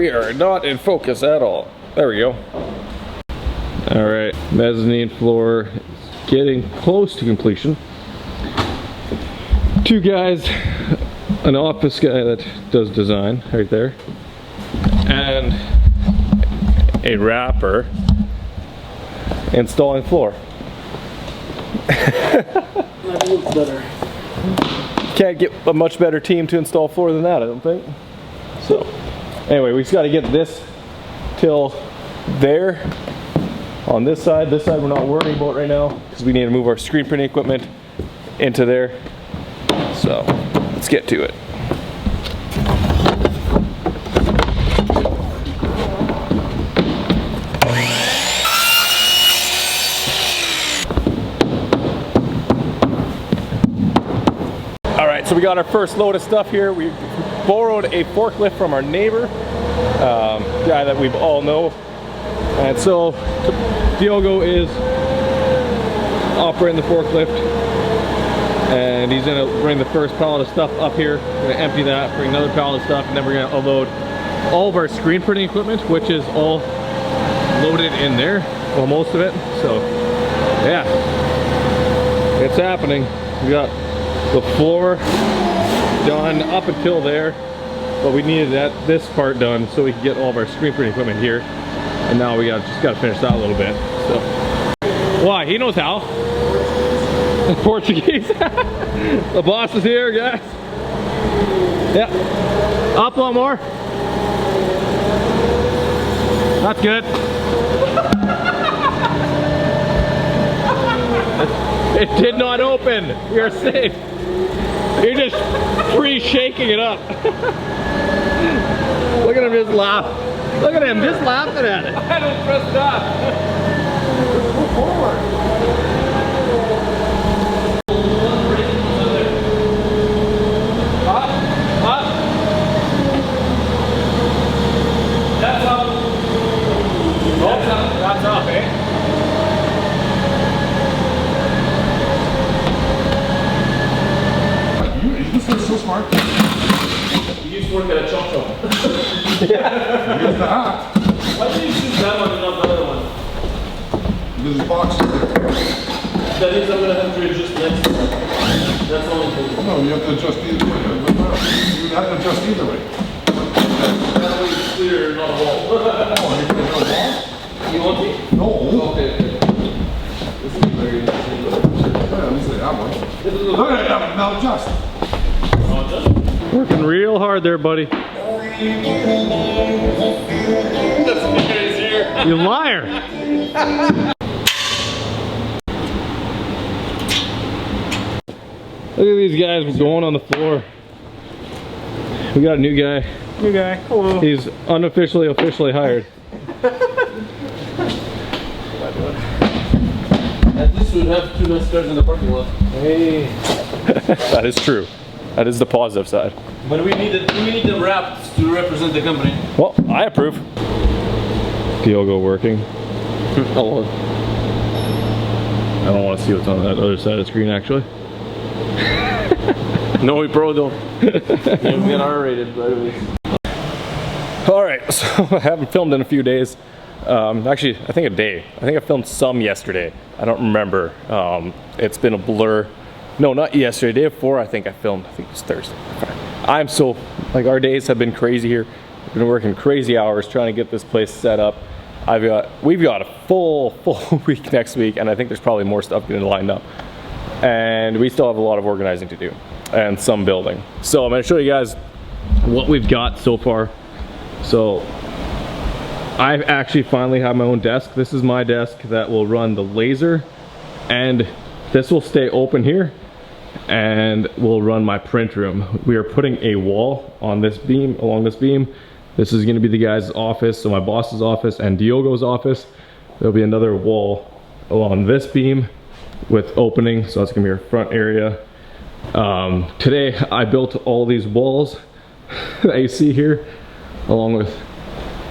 we are not in focus at all. There we go. All right, mezzanine floor is getting close to completion. Two guys, an office guy that does design right there, and a wrapper installing floor. That looks better. Can't get a much better team to install floor than that, I don't think. So, anyway, we just got to get this till there. On this side we're not worrying about right now because we need to move our screen printing equipment into there. So, let's get to it. Alright, so we got our first load of stuff here. We borrowed a forklift from our neighbor, guy that we all know. And so Diogo is operating the forklift, and he's gonna bring the first pallet of stuff up here. We're gonna empty that, bring another pallet of stuff, and then we're gonna unload all of our screen printing equipment, which is all loaded in there, well, most of it. So yeah, it's happening. We got the floor done up until there, but we needed this part done so we could get all of our screen printing equipment here. And now we just gotta finish that a little bit. So, why? He knows how. Portuguese. The boss is here, guys. Yeah. Up a lot more. That's good. It did not open. We are safe. You're just shaking it up. Look at him just laugh. Look at him just laughing at it. I don't trust that. Go forward. Up, up. That's up. That's up, eh? This is so smart. You used to work at a chop shop. Yeah. Here's the hat. Why did you choose that one and not the other one? There's boxes there. That means I'm going to have to adjust next time. That's the only thing. No, you have to adjust either way. You have to adjust either way. That way it's clear, not a wall. Oh, you put it on the wall? You want me? No. Okay. This is very interesting. Yeah, at least they have one. Look at it now, adjust. Working real hard there, buddy. You liar! Look at these guys going on the floor. We got a new guy. New guy. Hello. He's unofficially, officially hired. At least we'd have 2 nice cars in the parking lot. Hey. That is true. That is the positive side. But we need the wraps to represent the company. Well, I approve. Diogo working. Hello. I don't want to see what's on that other side of the screen, actually. No, we probably don't. Yeah, we get R-rated, by the way. Alright, so I haven't filmed in a few days. Actually, I think a day. I think I filmed some yesterday. I don't remember. It's been a blur. No, not yesterday. Day before, I think I filmed. I think it was Thursday. I'm so, like, our days have been crazy here. We've been working crazy hours trying to get this place set up. We've got a full week next week, and I think there's probably more stuff getting lined up. And we still have a lot of organizing to do and some building. So I'm going to show you guys what we've got so far. So I actually finally have my own desk. This is my desk that will run the laser, and this will stay open here and will run my print room. We are putting a wall on this beam, along this beam. This is going to be the guy's office, so my boss's office and Diogo's office. There'll be another wall along this beam with opening, so that's going to be our front area. Today I built all these walls that you see here, along with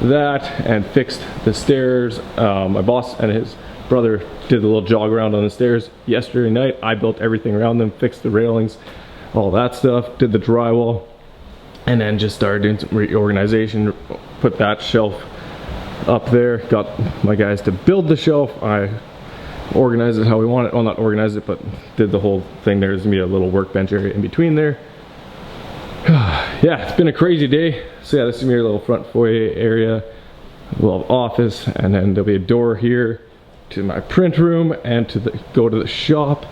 that, and fixed the stairs. My boss and his brother did a little jog around on the stairs yesterday night. I built everything around them, fixed the railings, all that stuff, did the drywall, and then just started doing some reorganization, put that shelf up there. Got my guys to build the shelf. I organized it how we want it. Well, not organized it, but did the whole thing. There's gonna be a little workbench area in between there. Yeah, it's been a crazy day. So yeah, this is gonna be your little front foyer area. We'll have office, and then there'll be a door here to my print room and to go to the shop.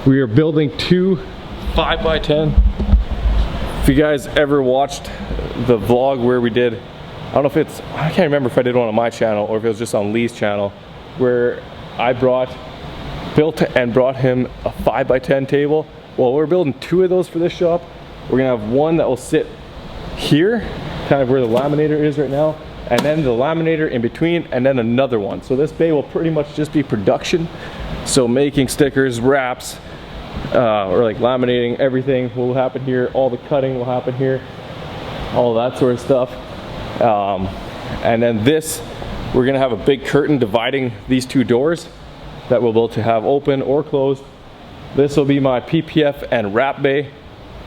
We are building 2 5x10. If you guys ever watched the vlog where we did, I don't know if it's, I can't remember if I did one on my channel or if it was just on Lee's channel, where I built and brought him a 5x10 table. Well, we're building 2 of those for this shop. We're gonna have one that will sit here, kind of where the laminator is right now, and then the laminator in between, and then another one. So this bay will pretty much just be production. So making stickers, wraps, or like laminating, everything will happen here. All the cutting will happen here, all that sort of stuff. And then this, we're gonna have a big curtain dividing these 2 doors that we'll be able to have open or closed. This will be my PPF and wrap bay.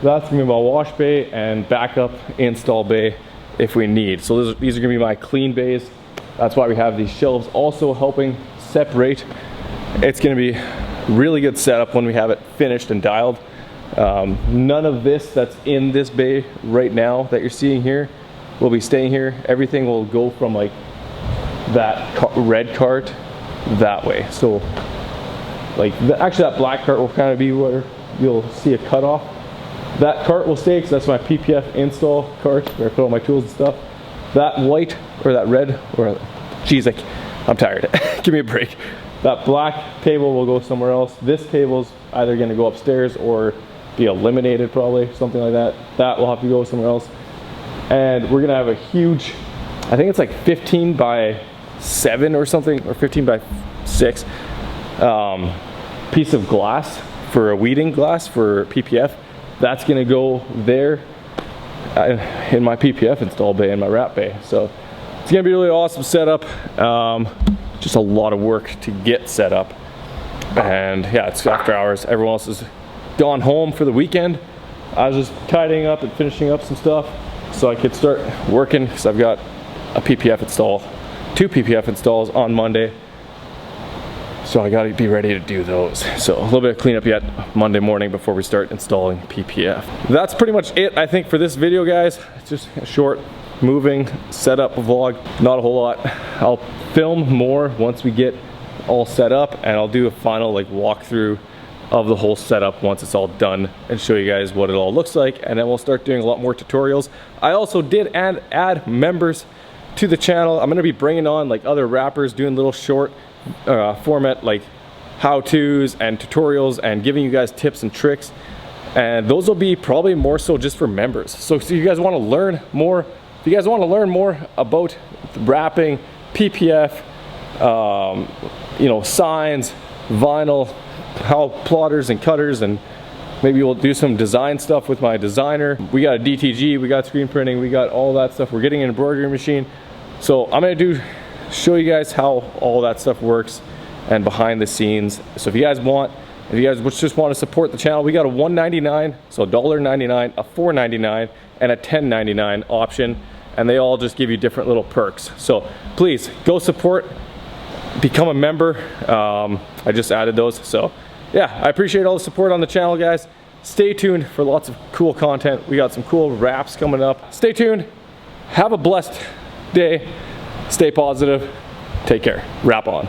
That's gonna be my wash bay and backup install bay if we need. So these are gonna be my clean bays. That's why we have these shelves also helping separate. It's gonna be really good setup when we have it finished and dialed. None of this that's in this bay right now that you're seeing here will be staying here. Everything will go from like that red cart that way. So like actually that black cart will kind of be where you'll see a cutoff. That cart will stay because that's my PPF install cart where I put all my tools and stuff. That white or that red, or geez, I'm tired. Give me a break. That black table will go somewhere else. This table's either gonna go upstairs or be eliminated probably, something like that. That will have to go somewhere else. And we're gonna have a huge, I think it's like 15 by 7 or something, or 15 by 6 piece of glass for a weeding glass for PPF. That's gonna go there in my PPF install bay and my wrap bay. So it's gonna be a really awesome setup. Just a lot of work to get set up. And yeah, it's after hours. Everyone else has gone home for the weekend. I was just tidying up and finishing up some stuff so I could start working, because I've got a PPF install, 2 PPF installs on Monday. So I gotta be ready to do those. So a little bit of cleanup yet Monday morning before we start installing PPF. That's pretty much it, I think, for this video, guys. It's just a short moving setup vlog, not a whole lot. I'll film more once we get all set up, and I'll do a final like walkthrough of the whole setup once it's all done and show you guys what it all looks like, and then we'll start doing a lot more tutorials. I also did add members to the channel. I'm gonna be bringing on like other rappers, doing little short format like how-tos and tutorials and giving you guys tips and tricks, and those will be probably more so just for members. So if you guys want to learn more, about wrapping, PPF, you know, signs, vinyl, how plotters and cutters, and maybe we'll do some design stuff with my designer. We got a DTG, we got screen printing, we got all that stuff. We're getting an embroidery machine. So I'm gonna show you guys how all that stuff works and behind the scenes. So if you guys just want to support the channel, we got a $1.99, so $1.99, a $4.99, and a $10.99 option, and they all just give you different little perks. So please go support, become a member. I just added those. So yeah, I appreciate all the support on the channel, guys. Stay tuned for lots of cool content. We got some cool wraps coming up. Stay tuned. Have a blessed day. Stay positive. Take care. Wrap on.